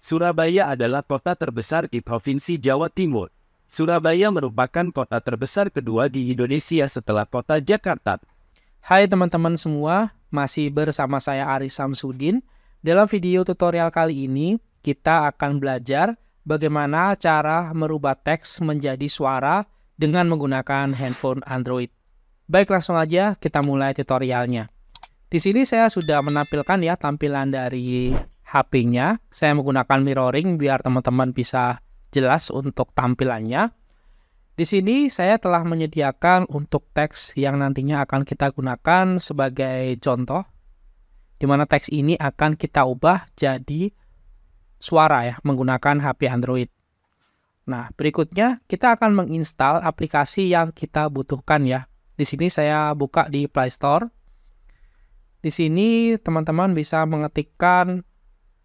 Surabaya adalah kota terbesar di Provinsi Jawa Timur. Surabaya merupakan kota terbesar kedua di Indonesia setelah kota Jakarta. Hai teman-teman semua, masih bersama saya Aris Samsudin. Dalam video tutorial kali ini, kita akan belajar bagaimana cara merubah teks menjadi suara dengan menggunakan handphone Android. Baik, langsung aja kita mulai tutorialnya. Di sini saya sudah menampilkan ya tampilan dari HP-nya. Saya menggunakan mirroring biar teman-teman bisa jelas untuk tampilannya. Di sini saya telah menyediakan untuk teks yang nantinya akan kita gunakan sebagai contoh, di mana teks ini akan kita ubah jadi suara ya, menggunakan HP Android. Nah, berikutnya kita akan menginstal aplikasi yang kita butuhkan ya. Di sini saya buka di Play Store. Di sini teman-teman bisa mengetikkan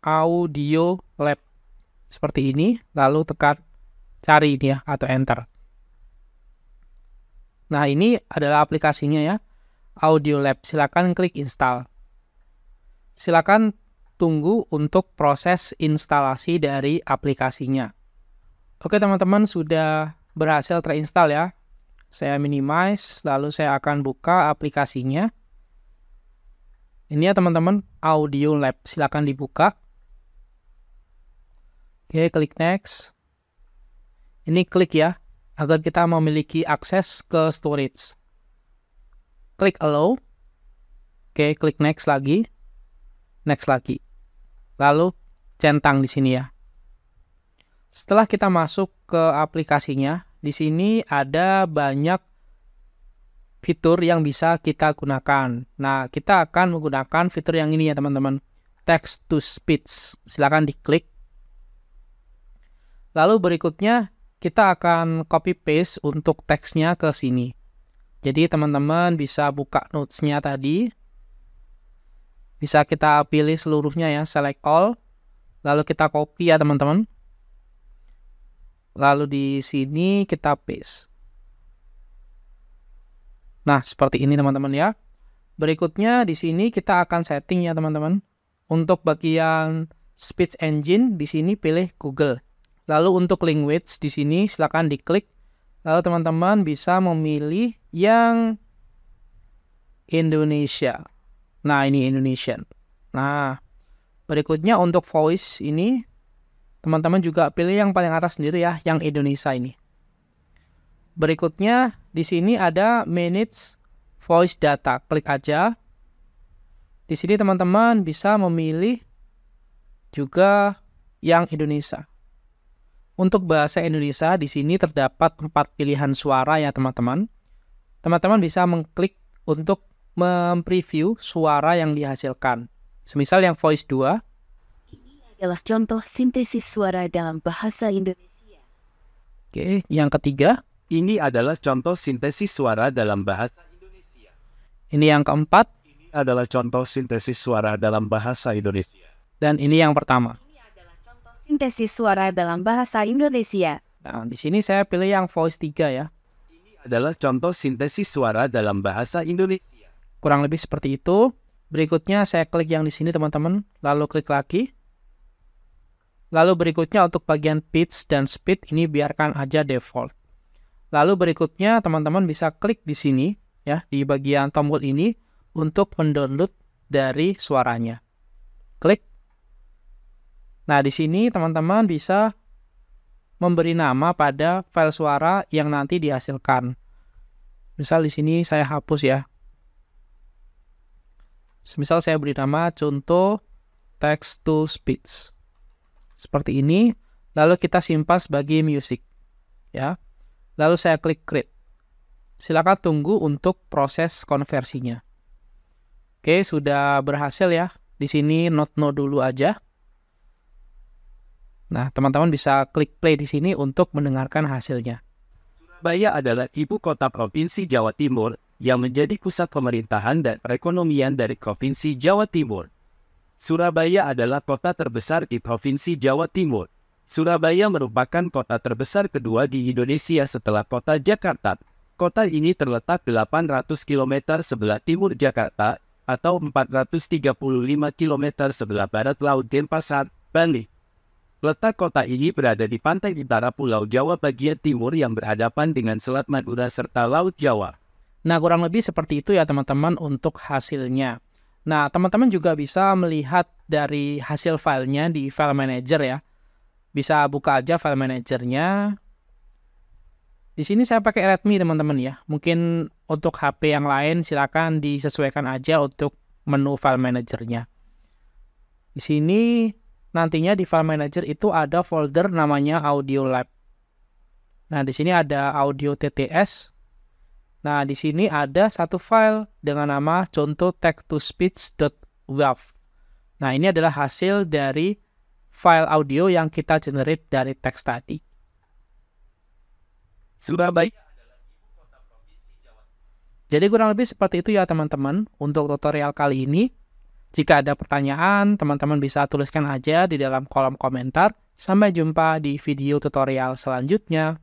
Audio Lab seperti ini, lalu tekan cari ini ya, atau enter. Nah, ini adalah aplikasinya ya, Audio Lab. Silakan klik install. Silakan tunggu untuk proses instalasi dari aplikasinya. Oke teman-teman, sudah berhasil terinstall ya. Saya minimize, lalu saya akan buka aplikasinya. Ini ya teman-teman, Audio Lab. Silakan dibuka. Oke, klik next. Ini klik ya, agar kita memiliki akses ke storage. Klik allow. Oke, klik next lagi. Next lagi. Lalu centang di sini ya. Setelah kita masuk ke aplikasinya, di sini ada banyak fitur yang bisa kita gunakan. Nah, kita akan menggunakan fitur yang ini ya teman-teman. Text to speech. Silakan diklik. Lalu berikutnya kita akan copy paste untuk teksnya ke sini. Jadi teman-teman bisa buka notes-nya tadi. Bisa kita pilih seluruhnya ya, select all. Lalu kita copy ya teman-teman. Lalu di sini kita paste. Nah, seperti ini teman-teman ya. Berikutnya di sini kita akan setting ya teman-teman. Untuk bagian speech engine di sini pilih Google. Lalu untuk language di sini silakan diklik. Lalu teman-teman bisa memilih yang Indonesia. Nah, ini Indonesian. Nah, berikutnya untuk voice ini teman-teman juga pilih yang paling atas sendiri ya, yang Indonesia ini. Berikutnya di sini ada manage voice data. Klik aja. Di sini teman-teman bisa memilih juga yang Indonesia. Untuk bahasa Indonesia di sini terdapat 4 pilihan suara ya teman-teman. Teman-teman bisa mengklik untuk mempreview suara yang dihasilkan. Semisal yang voice 2. Ini adalah contoh sintesis suara dalam bahasa Indonesia. Oke, yang ketiga. Ini adalah contoh sintesis suara dalam bahasa Indonesia. Ini yang keempat. Ini adalah contoh sintesis suara dalam bahasa Indonesia. Dan ini yang pertama. Ini adalah contoh sintesis suara dalam bahasa Indonesia. Nah, di sini saya pilih yang voice 3 ya. Ini adalah contoh sintesis suara dalam bahasa Indonesia. Kurang lebih seperti itu. Berikutnya saya klik yang di sini teman-teman, lalu klik lagi. Lalu berikutnya untuk bagian pitch dan speed ini biarkan aja default. Lalu berikutnya teman-teman bisa klik di sini ya, di bagian tombol ini untuk mendownload dari suaranya. Klik. Nah, di sini teman-teman bisa memberi nama pada file suara yang nanti dihasilkan. Misal di sini saya hapus ya. Misal saya beri nama contoh text to speech. Seperti ini, lalu kita simpan sebagai music. Ya. Lalu saya klik create. Silakan tunggu untuk proses konversinya. Oke, sudah berhasil ya. Di sini note no dulu aja. Nah, teman-teman bisa klik play di sini untuk mendengarkan hasilnya. Surabaya adalah ibu kota Provinsi Jawa Timur yang menjadi pusat pemerintahan dan perekonomian dari Provinsi Jawa Timur. Surabaya adalah kota terbesar di Provinsi Jawa Timur. Surabaya merupakan kota terbesar kedua di Indonesia setelah kota Jakarta. Kota ini terletak 800 km sebelah timur Jakarta atau 435 km sebelah barat Laut Denpasar, Bali. Letak kota ini berada di pantai utara Pulau Jawa bagian timur yang berhadapan dengan Selat Madura serta Laut Jawa. Nah, kurang lebih seperti itu ya teman-teman untuk hasilnya. Nah, teman-teman juga bisa melihat dari hasil filenya di file manager ya. Bisa buka aja file manajernya. Di sini saya pakai Redmi teman-teman ya. Mungkin untuk HP yang lain silakan disesuaikan aja untuk menu file manajernya. Di sini nantinya di file manager itu ada folder namanya Audio Lab. Nah, di sini ada audio TTS. Nah, di sini ada satu file dengan nama contoh text-to-speech.wav. Nah, ini adalah hasil dari file audio yang kita generate dari teks tadi. Surabaya adalah ibu kota provinsi Jawa Timur. Jadi kurang lebih seperti itu ya teman-teman untuk tutorial kali ini. Jika ada pertanyaan, teman-teman bisa tuliskan aja di dalam kolom komentar. Sampai jumpa di video tutorial selanjutnya.